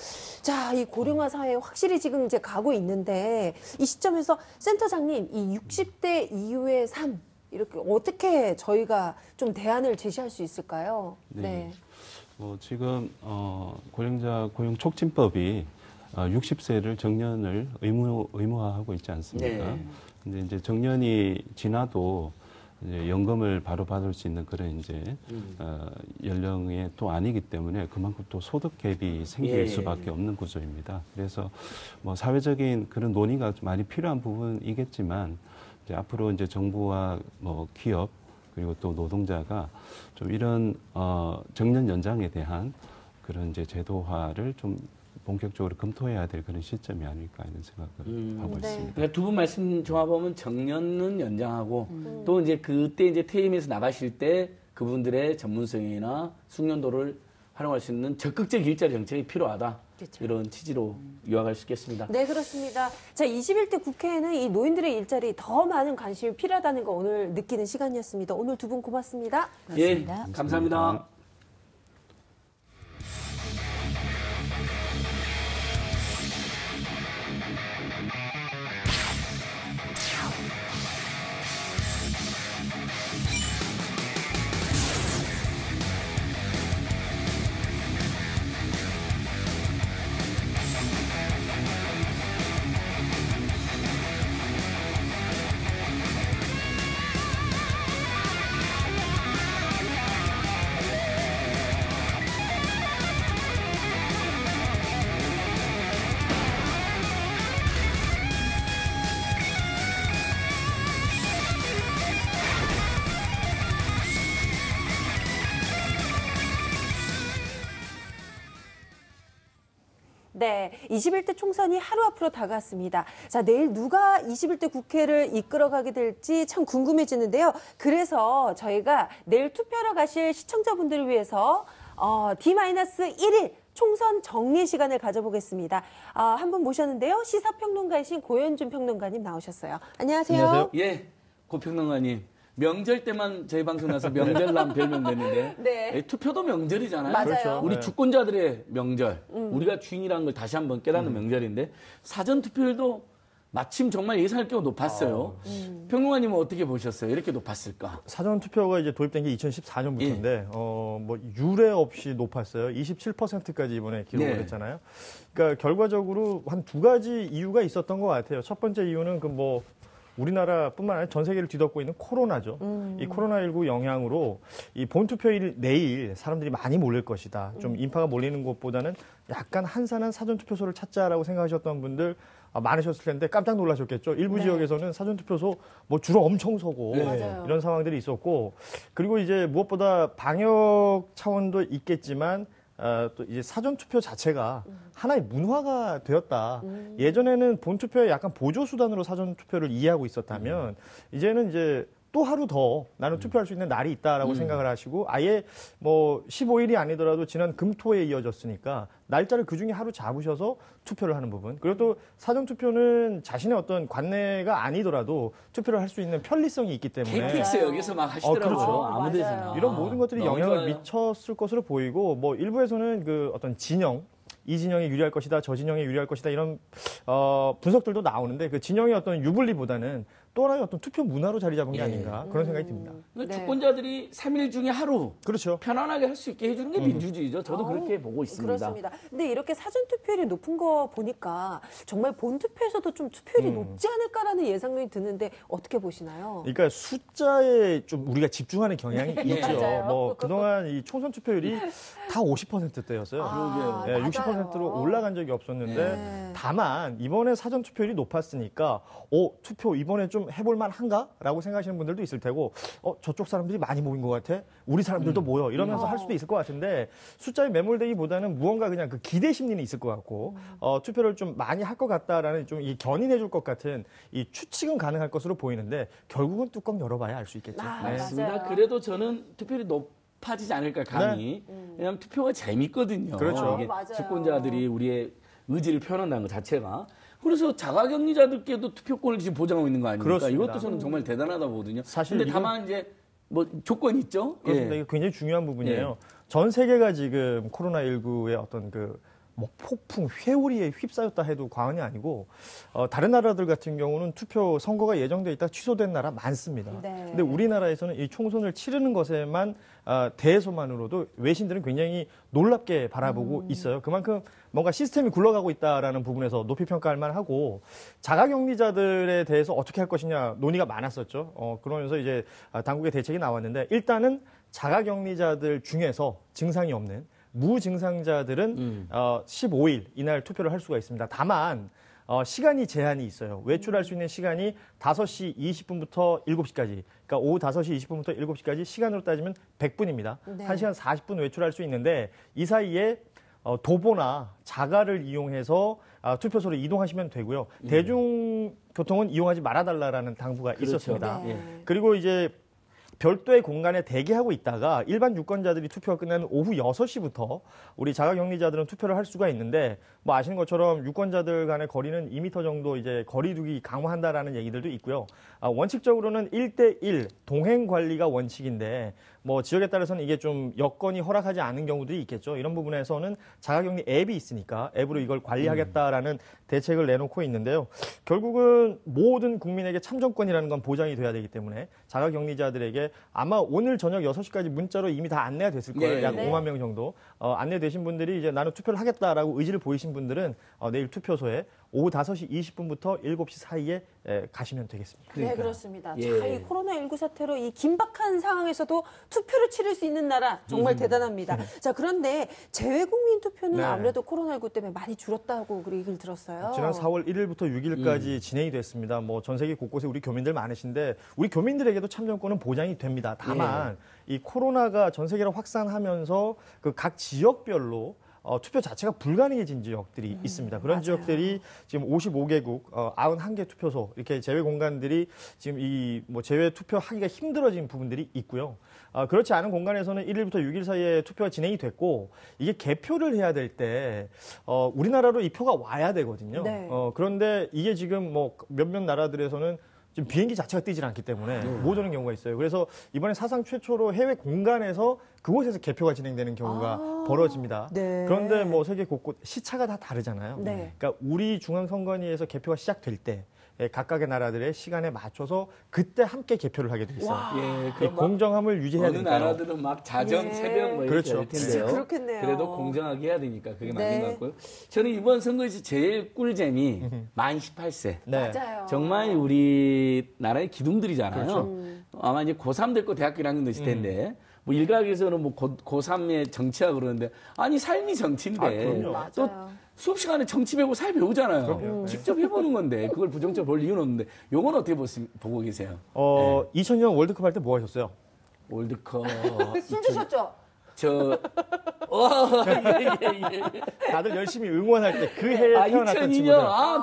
자, 이 고령화 사회에 확실히 지금 이제 가고 있는데 이 시점에서 센터장님, 이 60대 이후의 삶 이렇게 어떻게 저희가 좀 대안을 제시할 수 있을까요? 네. 지금 고령자 고용 촉진법이 60세를 정년을 의무화하고 있지 않습니까? 네. 근데 이제 정년이 지나도 이제 연금을 바로 받을 수 있는 그런 이제 연령이 또 아니기 때문에 그만큼 또 소득 갭이 생길 수밖에 없는 구조입니다. 그래서 뭐 사회적인 그런 논의가 좀 많이 필요한 부분이겠지만 이제 앞으로 이제 정부와 뭐 기업 그리고 또 노동자가 좀 이런 정년 연장에 대한 그런 이제 제도화를 좀 본격적으로 검토해야 될 그런 시점이 아닐까 이런 생각을 하고 있습니다. 그러니까 두 분 말씀 종합하면 정년은 연장하고 또 이제 그때 이제 퇴임해서 나가실 때 그분들의 전문성이나 숙련도를 활용할 수 있는 적극적 일자리 정책이 필요하다. 그렇죠. 이런 취지로 요약할 수 있겠습니다. 네, 그렇습니다. 자, 21대 국회에는 이 노인들의 일자리 더 많은 관심이 필요하다는 거 오늘 느끼는 시간이었습니다. 오늘 두 분 고맙습니다. 고맙습니다. 예, 감사합니다. 네, 21대 총선이 하루 앞으로 다가왔습니다. 자, 내일 누가 21대 국회를 이끌어가게 될지 참 궁금해지는데요. 그래서 저희가 내일 투표하러 가실 시청자분들을 위해서 D-1일 총선 정리 시간을 가져보겠습니다. 한 분 모셨는데요. 시사평론가이신 고현준 평론가님 나오셨어요. 안녕하세요. 안녕하세요. 예, 고평론가님. 명절 때만 저희 방송 나서 명절남 별명 내는데 네. 투표도 명절이잖아요. 맞아요. 그렇죠. 우리 주권자들의 명절, 우리가 주인이라는 걸 다시 한번 깨닫는 명절인데 사전 투표율도 마침 정말 예상할 경우 높았어요. 평론가님은 어떻게 보셨어요? 이렇게 높았을까? 사전 투표가 이제 도입된 게 2014년부터인데 뭐 유례 없이 높았어요. 27%까지 이번에 기록을 했잖아요. 그러니까 결과적으로 한 두 가지 이유가 있었던 것 같아요. 첫 번째 이유는 우리나라뿐만 아니라 전 세계를 뒤덮고 있는 코로나죠. 이 코로나19 영향으로 이 본투표일 내일 사람들이 많이 몰릴 것이다. 좀 인파가 몰리는 것보다는 약간 한산한 사전투표소를 찾자라고 생각하셨던 분들 많으셨을 텐데 깜짝 놀라셨겠죠. 일부 지역에서는 사전투표소 줄 엄청 서고 이런 상황들이 있었고, 그리고 이제 무엇보다 방역 차원도 있겠지만 또 이제 사전투표 자체가 하나의 문화가 되었다. 예전에는 본투표에 약간 보조수단으로 사전투표를 이해하고 있었다면 이제는 이제 또 하루 더 나는 투표할 수 있는 날이 있다라고 생각을 하시고 아예 15일이 아니더라도 지난 금토에 이어졌으니까 날짜를 그중에 하루 잡으셔서 투표를 하는 부분. 그리고 또 사전투표는 자신의 어떤 관내가 아니더라도 투표를 할 수 있는 편리성이 있기 때문에 KTX 역에서 막 하시더라고요. 그렇죠. 아무 데서나. 이런 모든 것들이 영향을 미쳤을 것으로 보이고 일부에서는 그 어떤 진영 이 진영에 유리할 것이다, 저 진영에 유리할 것이다 이런 분석들도 나오는데 그 진영의 어떤 유불리보다는 또 하나의 어떤 투표 문화로 자리 잡은 게 아닌가 그런 생각이 듭니다. 그러니까 주권자들이 3일 중에 하루 그렇죠. 편안하게 할 수 있게 해주는 게 민주주의죠. 저도 그렇게 보고 있습니다. 그렇습니다. 근데 이렇게 사전 투표율이 높은 거 보니까 정말 본 투표에서도 좀 투표율이 높지 않을까라는 예상론이 드는데 어떻게 보시나요? 그러니까 숫자에 좀 우리가 집중하는 경향이 있죠. 맞아요. 뭐 그동안 이 총선 투표율이 다 50%대였어요. 네, 60%로 올라간 적이 없었는데 다만 이번에 사전 투표율이 높았으니까 투표 이번에 좀 해볼 만한가라고 생각하시는 분들도 있을 테고 저쪽 사람들이 많이 모인 것 같아. 우리 사람들도 모여 이러면서 할 수도 있을 것 같은데 숫자에 매몰되기보다는 무언가 그냥 그 기대 심리는 있을 것 같고 투표를 좀 많이 할 것 같다라는 좀 이 견인해줄 것 같은 이 추측은 가능할 것으로 보이는데 결국은 뚜껑 열어봐야 알 수 있겠죠. 맞습니다. 그래도 저는 투표율이 높아지지 않을까 감히. 왜냐하면 투표가 재밌거든요. 그렇죠. 이게 주권자들이 우리의 의지를 표현한다는 것 자체가. 그래서 자가격리자들께도 투표권을 지금 보장하고 있는 거 아닙니까? 그렇습니다. 이것도 저는 정말 대단하다 보거든요. 사실 근데 다만 이제 뭐 조건이 있죠. 그렇습니다. 이게 굉장히 중요한 부분이에요. 전 세계가 지금 코로나19의 어떤 뭐 폭풍, 회오리에 휩싸였다 해도 과언이 아니고 다른 나라들 같은 경우는 투표 선거가 예정돼 있다 취소된 나라 많습니다. 근데 우리나라에서는 이 총선을 치르는 것에만 대해서만으로도 외신들은 굉장히 놀랍게 바라보고 있어요. 그만큼 뭔가 시스템이 굴러가고 있다라는 부분에서 높이 평가할 만하고 자가격리자들에 대해서 어떻게 할 것이냐 논의가 많았었죠. 그러면서 이제 당국의 대책이 나왔는데 일단은 자가격리자들 중에서 증상이 없는 무증상자들은 15일 이날 투표를 할 수가 있습니다. 다만 시간이 제한이 있어요. 외출할 수 있는 시간이 5시 20분부터 7시까지. 그러니까 오후 5시 20분부터 7시까지 시간으로 따지면 100분입니다. 1시간 40분 외출할 수 있는데 이 사이에 도보나 자가를 이용해서 투표소로 이동하시면 되고요. 대중교통은 이용하지 말아달라는 당부가 있었습니다. 그리고 이제 별도의 공간에 대기하고 있다가 일반 유권자들이 투표가 끝나는 오후 6시부터 우리 자가격리자들은 투표를 할 수가 있는데 뭐 아시는 것처럼 유권자들 간의 거리는 2m 정도 이제 거리두기 강화한다라는 얘기들도 있고요. 원칙적으로는 1대1 동행 관리가 원칙인데 뭐 지역에 따라서는 이게 좀 여건이 허락하지 않은 경우들이 있겠죠. 이런 부분에서는 자가격리 앱이 있으니까 앱으로 이걸 관리하겠다라는 대책을 내놓고 있는데요. 결국은 모든 국민에게 참정권이라는 건 보장이 돼야 되기 때문에 자가격리자들에게 아마 오늘 저녁 6시까지 문자로 이미 다 안내가 됐을 거예요. 약 5만 명 정도. 안내되신 분들이 이제 나는 투표를 하겠다라고 의지를 보이신 분들은 내일 투표소에 오후 5시 20분부터 7시 사이에 가시면 되겠습니다. 네, 그렇습니다. 자, 이 코로나19 사태로 이 긴박한 상황에서도 투표를 치를 수 있는 나라 정말 대단합니다. 자, 그런데 재외국민 투표는 아무래도 코로나19 때문에 많이 줄었다고 그 얘기를 들었어요. 지난 4월 1일부터 6일까지 진행이 됐습니다. 뭐 전 세계 곳곳에 우리 교민들 많으신데 우리 교민들에게도 참정권은 보장이 됩니다. 다만 이 코로나가 전 세계로 확산하면서 그 각 지역별로 투표 자체가 불가능해진 지역들이 있습니다. 그런 지역들이 지금 55개국, 91개 투표소, 이렇게 제외 공간들이 지금 이 뭐 제외 투표하기가 힘들어진 부분들이 있고요. 그렇지 않은 공간에서는 1일부터 6일 사이에 투표가 진행이 됐고, 이게 개표를 해야 될 때, 우리나라로 이 표가 와야 되거든요. 그런데 이게 지금 뭐 몇몇 나라들에서는 지금 비행기 자체가 뛰질 않기 때문에 못 오는 경우가 있어요. 그래서 이번에 사상 최초로 해외 공간에서 그곳에서 개표가 진행되는 경우가 벌어집니다. 그런데 뭐 세계 곳곳 시차가 다 다르잖아요. 그러니까 우리 중앙선관위에서 개표가 시작될 때 각각의 나라들의 시간에 맞춰서 그때 함께 개표를 하게 돼 있어요. 이 공정함을 유지해야 되니까요. 어느 나라들은 막 자정 새벽 뭐 이렇게 할 텐데요. 그렇겠네요. 그래도 공정하게 해야 되니까 그게 맞는 것 같고요. 저는 이번 선거에서 제일 꿀잼이 만 18세. 맞아요. 정말 우리나라의 기둥들이잖아요. 아마 이제 고3 됐고 대학교 1학년 됐을 텐데 뭐 일각에서는 뭐 고3의 정치학 그러는데 아니 삶이 정치인데 또 수업 시간에 정치 배우고 사회 배우잖아요. 직접 해보는 건데 그걸 부정적으로 볼 이유는 없는데 요건 어떻게 보고 계세요? 2000년 월드컵 할 때 뭐 하셨어요? 월드컵 술 드셨죠? 다들 열심히 응원할 때 그 해에 태어났던 2002년. 친구들.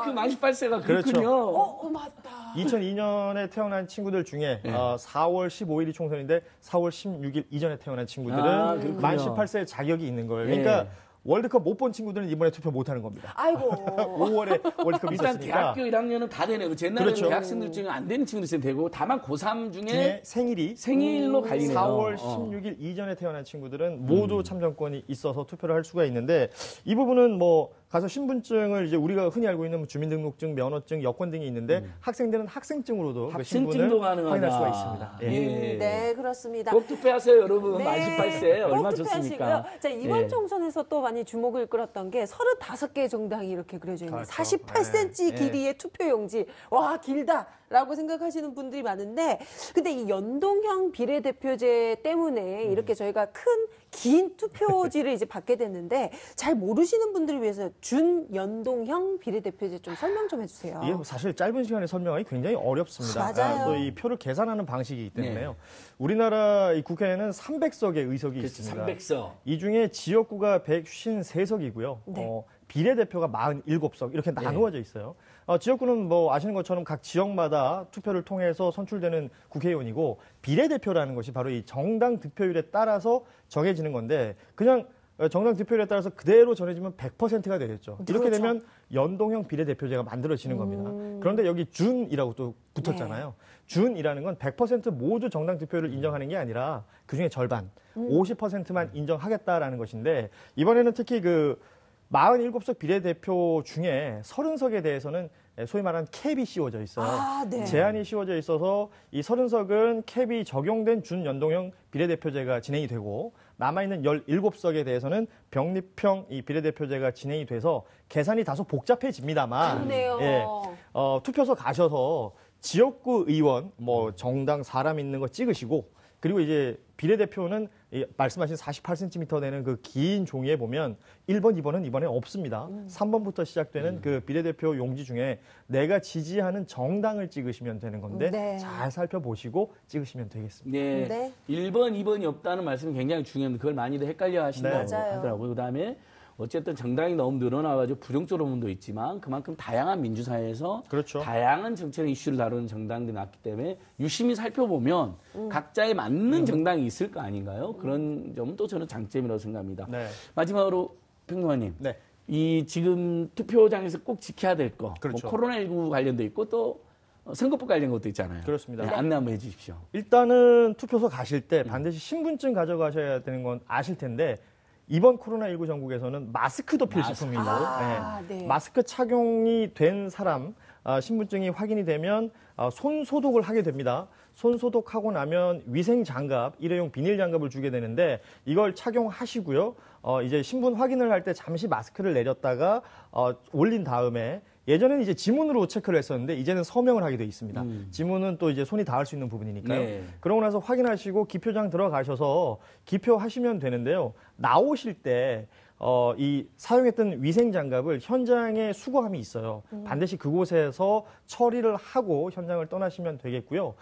그 만 18세가 그렇죠. 그렇군요. 맞다. 2002년에 태어난 친구들 중에 4월 15일이 총선인데 4월 16일 이전에 태어난 친구들은 만 18세 자격이 있는 거예요. 그러니까 월드컵 못 본 친구들은 이번에 투표 못 하는 겁니다. 아이고. 5월에 월드컵이 일단 있었으니까. 대학교 1학년은 다 되네요. 옛날에는 그렇죠. 대학생들 중에 안 되는 친구들 있으면 되고 다만 고3 중에 생일로 갈리네요. 4월 16일 이전에 태어난 친구들은 모두 참정권이 있어서 투표를 할 수가 있는데 이 부분은 뭐 가서 신분증을 이제 우리가 흔히 알고 있는 주민등록증, 면허증, 여권 등이 있는데 학생들은 학생증으로도 그 신분을 확인할 수가 있습니다. 예. 네, 그렇습니다. 꼭 투표하세요, 여러분. 네, 만 18세 얼마 꼭 좋습니까? 투표하시고요. 자, 이번 예. 총선에서 또 많이 주목을 끌었던 게 35개의 정당이 이렇게 그려져 있는 그렇죠. 48cm 네. 길이의 투표용지. 와, 길다라고 생각하시는 분들이 많은데 근데 이 연동형 비례대표제 때문에 이렇게 저희가 긴 투표지를 이제 받게 됐는데 잘 모르시는 분들을 위해서 준연동형 비례대표제 좀 설명 좀 해주세요. 이게 사실 짧은 시간에 설명하기 굉장히 어렵습니다. 맞아요. 또 이 표를 계산하는 방식이기 때문에요. 우리나라 이 국회에는 300석의 의석이 그렇죠, 있습니다. 300석. 이 중에 지역구가 153석이고요. 네. 비례대표가 47석 이렇게 나누어져 있어요. 지역구는 뭐 아시는 것처럼 각 지역마다 투표를 통해서 선출되는 국회의원이고 비례대표라는 것이 바로 이 정당 득표율에 따라서 정해지는 건데 그냥 정당 득표율에 따라서 그대로 전해지면 100%가 되겠죠. 이렇게 그렇죠. 되면 연동형 비례대표제가 만들어지는 겁니다. 그런데 여기 준이라고 또 붙었잖아요. 준이라는 건 100% 모두 정당 득표율을 인정하는 게 아니라 그중에 절반, 50%만 인정하겠다라는 것인데 이번에는 특히 그 47석 비례대표 중에 30석에 대해서는 소위 말하는 캡이 씌워져 있어요. 네. 제한이 씌워져 있어서 이 30석은 캡이 적용된 준연동형 비례대표제가 진행이 되고 남아있는 17석에 대해서는 병립형 이 비례대표제가 진행이 돼서 계산이 다소 복잡해집니다만 그러네요. 투표소 가셔서 지역구 의원, 뭐 정당 사람 있는 거 찍으시고 그리고 이제 비례대표는 말씀하신 48cm 되는 그 긴 종이에 보면 1번, 2번은 이번에 없습니다. 3번부터 시작되는 그 비례대표 용지 중에 내가 지지하는 정당을 찍으시면 되는 건데 네. 잘 살펴보시고 찍으시면 되겠습니다. 네. 네. 1번, 2번이 없다는 말씀이 굉장히 중요합니다. 그걸 많이들 헷갈려 하신다고 네. 맞아요. 하더라고요. 그다음에 어쨌든 정당이 너무 늘어나가지고 부정적으로 부분도 있지만 그만큼 다양한 민주사회에서 그렇죠. 다양한 정책 이슈를 다루는 정당들이 났기 때문에 유심히 살펴보면 각자에 맞는 정당이 있을 거 아닌가요? 그런 점은 또 저는 장점이라고 생각합니다. 네. 마지막으로 평론가님. 네. 이 지금 투표장에서 꼭 지켜야 될 거. 그렇죠. 뭐 코로나19 관련도 있고 또 선거법 관련 것도 있잖아요. 그렇습니다. 네, 안내 한번 해주십시오. 일단은 투표소 가실 때 반드시 신분증 가져가셔야 되는 건 아실 텐데 이번 코로나19 전국에서는 마스크도 필수품입니다. 네. 마스크 착용이 된 사람 신분증이 확인이 되면 손 소독을 하게 됩니다. 손 소독하고 나면 위생 장갑, 일회용 비닐 장갑을 주게 되는데 이걸 착용하시고요. 이제 신분 확인을 할 때 잠시 마스크를 내렸다가 올린 다음에 예전에는 이제 지문으로 체크를 했었는데 이제는 서명을 하게 돼 있습니다. 지문은 또 이제 손이 닿을 수 있는 부분이니까요. 네. 그러고 나서 확인하시고 기표장 들어가셔서 기표하시면 되는데요. 나오실 때 이 사용했던 위생 장갑을 현장에 수거함이 있어요. 반드시 그곳에서 처리를 하고 현장을 떠나시면 되겠고요.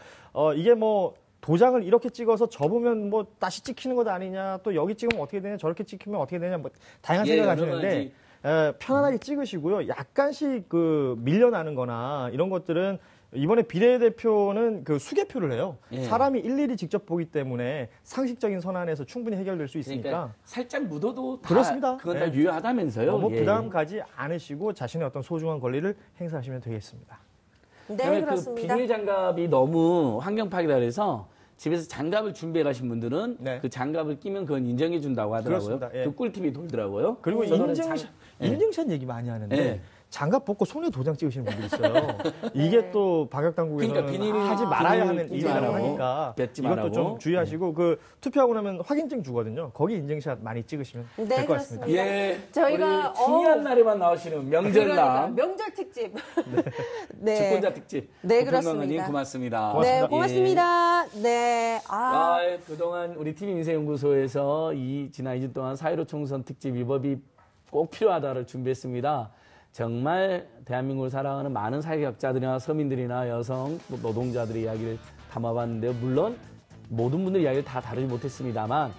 이게 뭐 도장을 이렇게 찍어서 접으면 뭐 다시 찍히는 것 아니냐, 또 여기 찍으면 어떻게 되냐, 저렇게 찍히면 어떻게 되냐, 뭐 다양한 생각하시는데 편안하게 찍으시고요. 약간씩 그 밀려나는 거나 이런 것들은 이번에 비례대표는 그 수개표를 해요. 예. 사람이 일일이 직접 보기 때문에 상식적인 선안에서 충분히 해결될 수 있으니까. 그러니까 살짝 묻어도 다 그렇습니다. 그건 다 유효하다면서요. 너무 예. 부담 가지 않으시고 자신의 어떤 소중한 권리를 행사하시면 되겠습니다. 네, 그렇습니다. 그 비닐 장갑이 너무 환경 파괴다 그래서 집에서 장갑을 준비해 가신 분들은 그 장갑을 끼면 그건 인정해 준다고 하더라고요. 그렇습니다. 예. 그 꿀팁이 돌더라고요. 그리고 인증샷 얘기 많이 하는데 예. 장갑 벗고 손에 도장 찍으시는 분들 있어요. 이게 또 방역 당국에서는 그러니까 하지 말아야 하는 끼지 일이라고 말라고, 하니까 뱉지 이것도 말라고. 좀 주의하시고 그 투표하고 나면 확인증 주거든요. 거기 인증샷 많이 찍으시면 네, 될 것 같습니다. 그렇습니다. 예, 저희가 우리 중요한 날에만 나오시는 명절남 그러니까 명절 특집. 네. 집권자 특집. 네, 고평강님 그렇습니다. 고맙습니다. 네, 고맙습니다. 네. 그동안 우리 TV민생연구소에서 지난 2주 동안 4.15 총선 특집 위법이 꼭 필요하다를 준비했습니다. 정말 대한민국을 사랑하는 많은 사회학자들이나 서민들이나 여성, 노동자들의 이야기를 담아봤는데요. 물론 모든 분들의 이야기를 다 다루지 못했습니다만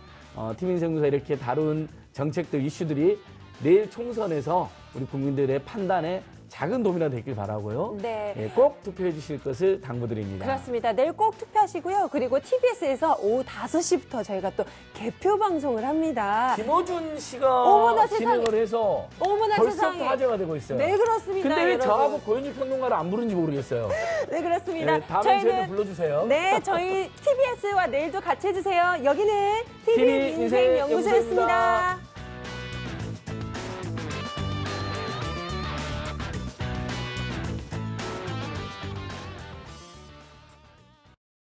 TV민생연구소가 이렇게 다룬 정책들, 이슈들이 내일 총선에서 우리 국민들의 판단에 작은 도움이라도 됐길 바라고요. 네. 예, 꼭 투표해 주실 것을 당부드립니다. 그렇습니다. 내일 꼭 투표하시고요. 그리고 TBS에서 오후 5시부터 저희가 또 개표 방송을 합니다. 김어준 씨가 어머나 진행을 세상에. 해서 어머나 벌써부터 세상에. 화제가 되고 있어요. 네, 그렇습니다. 근데 왜 여러분. 저하고 고현주 평론가를 안 부른지 모르겠어요. 네, 그렇습니다. 네, 다음에 저희를 불러주세요. 네, 저희 TBS와 내일도 같이 해주세요. 여기는 TV TV 인생 연구소였습니다. 연구소였습니다.